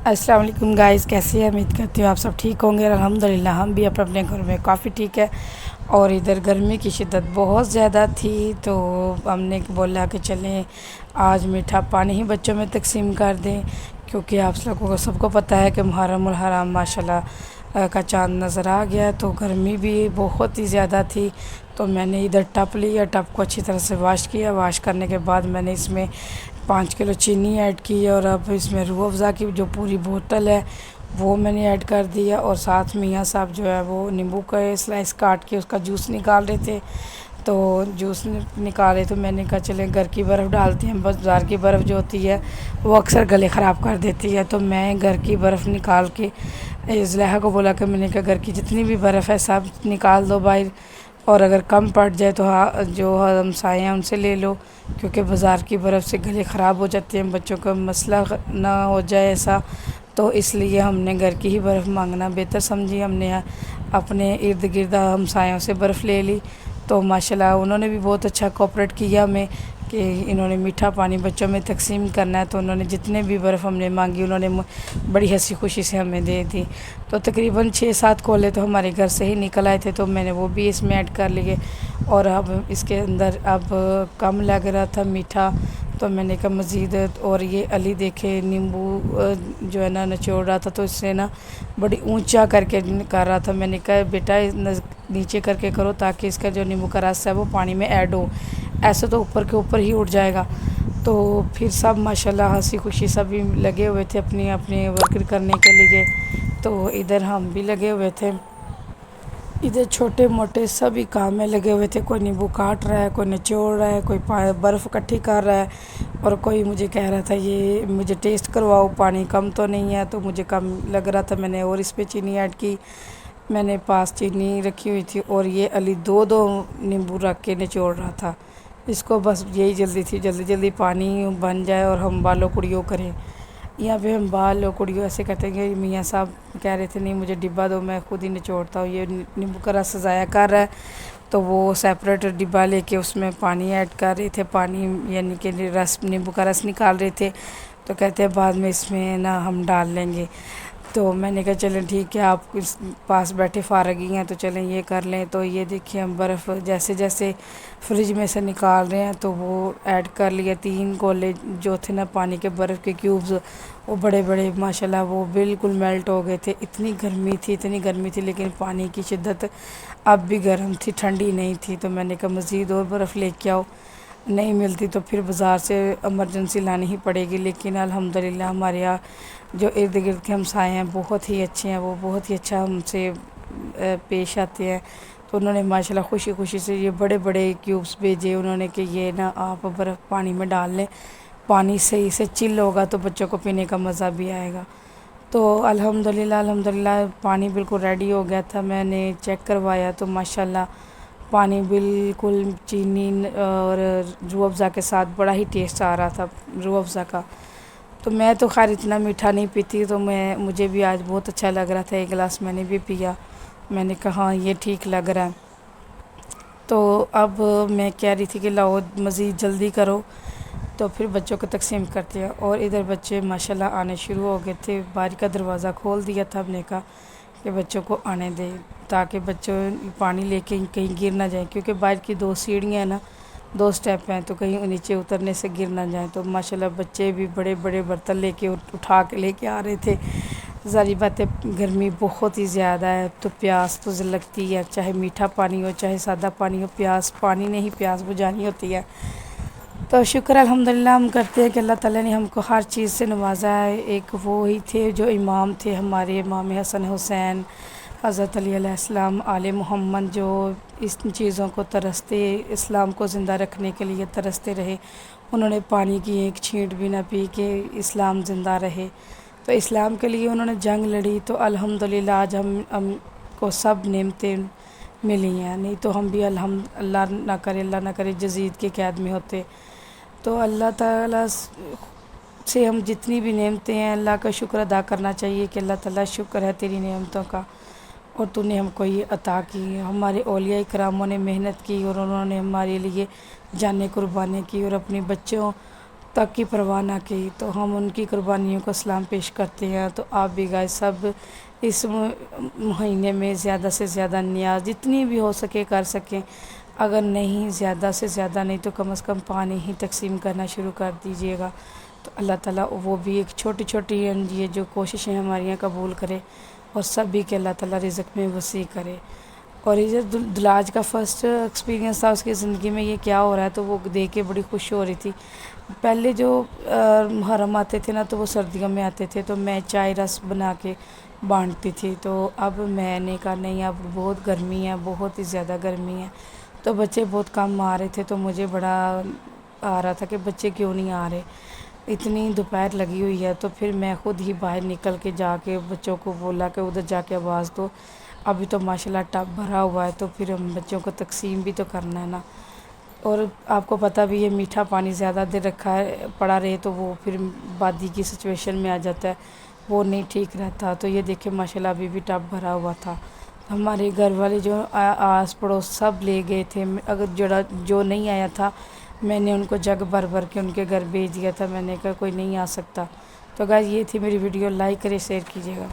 السلام علیکم گائز، کیسے ہیں؟ امید کرتی ہوں آپ سب ٹھیک ہوں گے۔ الحمدللہ ہم بھی اپنے گھر میں کافی ٹھیک ہے، اور ادھر گرمی کی شدت بہت زیادہ تھی، تو ہم نے بولا کہ چلیں آج میٹھا پانی ہی بچوں میں تقسیم کر دیں، کیونکہ آپ لوگوں کو سب کو پتہ ہے کہ محرم الحرام ماشاءاللہ کا چاند نظر آ گیا، تو گرمی بھی بہت ہی زیادہ تھی۔ تو میں نے ادھر ٹپ لیا، ٹپ کو اچھی طرح سے واش کیا، واش کرنے کے بعد میں نے اس میں 5 کلو چینی ایڈ کی، اور اب اس میں روح افزا کی جو پوری بوتل ہے وہ میں نے ایڈ کر دیا، اور ساتھ میاں صاحب جو ہے وہ نیمبو کا سلائس کاٹ کے اس کا جوس نکال رہے تھے، تو جوس نکالے تو میں نے کہا چلیں گھر کی برف ڈالتے ہیں، بازار کی برف جو ہوتی ہے وہ اکثر گلے خراب کر دیتی ہے، تو میں گھر کی برف نکال کے زلیحہ کو بولا کہ میں نے کہا گھر کی جتنی بھی برف ہے سب نکال دو باہر، اور اگر کم پڑ جائے تو جو ہمسائے ہیں ان سے لے لو، کیونکہ بازار کی برف سے گلے خراب ہو جاتے ہیں، بچوں کا مسئلہ نہ ہو جائے ایسا، تو اس لیے ہم نے گھر کی ہی برف مانگنا بہتر سمجھی۔ ہم نے اپنے ارد گرد ہمسایوں سے برف لے لی، تو ماشاءاللہ انہوں نے بھی بہت اچھا کوآپریٹ کیا ہمیں کہ انہوں نے میٹھا پانی بچوں میں تقسیم کرنا ہے، تو انہوں نے جتنے بھی برف ہم نے مانگی انہوں نے بڑی ہنسی خوشی سے ہمیں دے دی، تو تقریباً 6-7 کولے تو ہمارے گھر سے ہی نکل آئے تھے، تو میں نے وہ بھی اس میں ایڈ کر لیے، اور اب اس کے اندر اب کم لگ رہا تھا میٹھا، تو میں نے کہا مزید، اور یہ علی دیکھے نیمبو جو ہے نا نچوڑ رہا تھا، تو اس سے نا بڑی اونچا کر کے کر رہا تھا، میں نے کہا بیٹا نیچے کر کے کرو تاکہ اس کا جو نیمبو کا رس ہے وہ پانی میں ایڈ ہو، ایسے تو اوپر کے اوپر ہی اٹھ جائے گا۔ تو پھر سب ماشاءاللہ ہنسی خوشی سبھی لگے ہوئے تھے اپنے اپنے ورک کرنے کے لیے، تو ادھر ہم بھی لگے ہوئے تھے، ادھر چھوٹے موٹے سبھی کام میں لگے ہوئے تھے، کوئی نیمبو کاٹ رہا ہے، کوئی نچوڑ رہا ہے، کوئی برف اکٹھی کر رہا ہے، اور کوئی مجھے کہہ رہا تھا یہ مجھے ٹیسٹ کرواؤ پانی کم تو نہیں ہے، تو مجھے کم لگ رہا تھا، میں نے اور اس پہ چینی ایڈ کی، میں نے پاس چینی رکھی ہوئی تھی، اور یہ علی دو نیمبو رکھ کے نچوڑ رہا تھا، اس کو بس یہی جلدی تھی جلدی جلدی پانی بن جائے اور ہم بالو کڑیوں کریں۔ یہاں پہ ہم بالو کڑیوں ایسے کہتے ہیں کہ میاں صاحب کہہ رہے تھے نہیں مجھے ڈبہ دو میں خود ہی نچوڑتا ہوں، یہ نیمبو کا رس ضائع کر رہا ہے، تو وہ سیپریٹ ڈبہ لے کے اس میں پانی ایڈ کر رہے تھے، پانی یعنی کہ رس نیمبو کا رس نکال رہے تھے، تو کہتے ہیں بعد میں اس میں نا ہم ڈال لیں گے، تو میں نے کہا چلیں ٹھیک ہے آپ اس پاس بیٹھے فارغ ہی ہیں تو چلیں یہ کر لیں، تو یہ دیکھیں ہم برف جیسے جیسے فریج میں سے نکال رہے ہیں تو وہ ایڈ کر لیا، 3 کولے جو تھے نا پانی کے برف کے کیوبز وہ بڑے بڑے ماشاءاللہ وہ بالکل میلٹ ہو گئے تھے، اتنی گرمی تھی لیکن پانی کی شدت اب بھی گرم تھی، ٹھنڈی نہیں تھی، تو میں نے کہا مزید اور برف لے کے آؤ، نہیں ملتی تو پھر بازار سے ایمرجنسی لانی ہی پڑے گی، لیکن الحمدللہ ہمارے یہاں جو ارد گرد کے ہمسائے ہیں بہت ہی اچھے ہیں، وہ بہت ہی اچھا ہم سے پیش آتے ہیں، تو انہوں نے ماشاءاللہ خوشی خوشی سے یہ بڑے بڑے کیوبس بھیجے، انہوں نے کہ یہ نا آپ برف پانی میں ڈال لیں، پانی صحیح سے چل ہوگا تو بچوں کو پینے کا مزہ بھی آئے گا، تو الحمدللہ پانی بالکل ریڈی ہو گیا تھا، میں نے چیک کروایا تو ماشاءاللہ پانی بالکل چینی اور روح افزا کے ساتھ بڑا ہی ٹیسٹ آ رہا تھا روح افزا کا، تو میں تو خیر اتنا میٹھا نہیں پیتی، تو مجھے بھی آج بہت اچھا لگ رہا تھا، ایک گلاس میں نے بھی پیا، میں نے کہا ہاں یہ ٹھیک لگ رہا ہے، تو اب میں کہہ رہی تھی کہ لاؤ مزید جلدی کرو، تو پھر بچوں کو تقسیم کرتے ہیں، اور ادھر بچے ماشاءاللہ آنے شروع ہو گئے تھے، باہر کا دروازہ کھول دیا تھا، ہم نے کہا کہ بچوں کو آنے دیں تاکہ بچوں پانی لے کے کہیں گر نہ جائیں، کیونکہ باہر کی 2 سیڑھیاں ہیں نا، 2 سٹیپ ہیں، تو کہیں نیچے اترنے سے گر نہ جائیں، تو ماشاءاللہ بچے بھی بڑے بڑے برتن لے کے اٹھا کے لے کے آ رہے تھے، ظاہر بات ہے گرمی بہت ہی زیادہ ہے تو پیاس تو لگتی ہے، چاہے میٹھا پانی ہو چاہے سادہ پانی ہو، پیاس پانی نے ہی پیاس بجھانی ہوتی ہے، تو شکر الحمدللہ ہم کرتے ہیں کہ اللہ تعالیٰ نے ہم کو ہر چیز سے نوازا ہے، ایک وہی تھے جو امام تھے ہمارے، امام حسن حسین حضرت علی علیہ السلام آل محمد، جو اس چیزوں کو ترستے، اسلام کو زندہ رکھنے کے لیے ترستے رہے، انہوں نے پانی کی ایک چھینٹ بھی نہ پی کہ اسلام زندہ رہے، تو اسلام کے لیے انہوں نے جنگ لڑی، تو الحمدللہ آج ہم کو سب نعمتیں ملی ہیں، نہیں تو ہم بھی اللہ نہ کرے جزید کے قید میں ہوتے، تو اللہ تعالیٰ سے ہم جتنی بھی نعمتیں ہیں اللہ کا شکر ادا کرنا چاہیے کہ اللہ تعالیٰ شکر ہے تیری نعمتوں کا، اور تو نے ہم کو یہ عطا کی، ہمارے اولیاء کراموں نے محنت کی اور انہوں نے ہمارے لیے جانیں قربانی کی، اور اپنے بچوں تک کی پرواہ نہ کی، تو ہم ان کی قربانیوں کو سلام پیش کرتے ہیں۔ تو آپ بھی گائز سب اس مہینے میں زیادہ سے زیادہ نیاز جتنی بھی ہو سکے کر سکیں، اگر نہیں زیادہ سے زیادہ نہیں تو کم از کم پانی ہی تقسیم کرنا شروع کر دیجیے گا، تو اللہ تعالیٰ وہ بھی ایک چھوٹی چھوٹی یہ جو کوششیں ہماری قبول کرے اور سب بھی کہ اللہ تعالیٰ رزق میں وسیع کرے۔ اور یہ جو دلاج کا فرسٹ ایکسپیرینس تھا اس کی زندگی میں، یہ کیا ہو رہا ہے تو وہ دیکھ کے بڑی خوش ہو رہی تھی۔ پہلے جو محرم آتے تھے نا تو وہ سردیوں میں آتے تھے، تو میں چائے رس بنا کے بانٹتی تھی، تو اب میں نے کہا نہیں، اب بہت گرمی ہے، بہت ہی زیادہ گرمی ہے، تو بچے بہت کم آ رہے تھے، تو مجھے بڑا آ رہا تھا کہ بچے کیوں نہیں آ رہے، اتنی دوپہر لگی ہوئی ہے۔ تو پھر میں خود ہی باہر نکل کے جا کے بچوں کو بولا کہ ادھر جا کے آواز دو، ابھی تو ماشاءاللہ ٹب بھرا ہوا ہے، تو پھر ہم بچوں کو تقسیم بھی تو کرنا ہے نا۔ اور آپ کو پتہ بھی ہے میٹھا پانی زیادہ دیر رکھا ہے پڑا رہے تو وہ پھر بادی کی سچویشن میں آ جاتا ہے، وہ نہیں ٹھیک رہتا۔ تو یہ دیکھیں ماشاءاللہ ابھی بھی ٹب بھرا ہوا تھا۔ ہمارے گھر والے جو آس پڑوس سب لے گئے تھے، اگر جو نہیں آیا تھا میں نے ان کو جگ بھر بھر کے ان کے گھر بھیج دیا تھا، میں نے کہا کوئی نہیں آ سکتا۔ تو گائز یہ تھی میری ویڈیو، لائک کرے شیئر کیجیے گا۔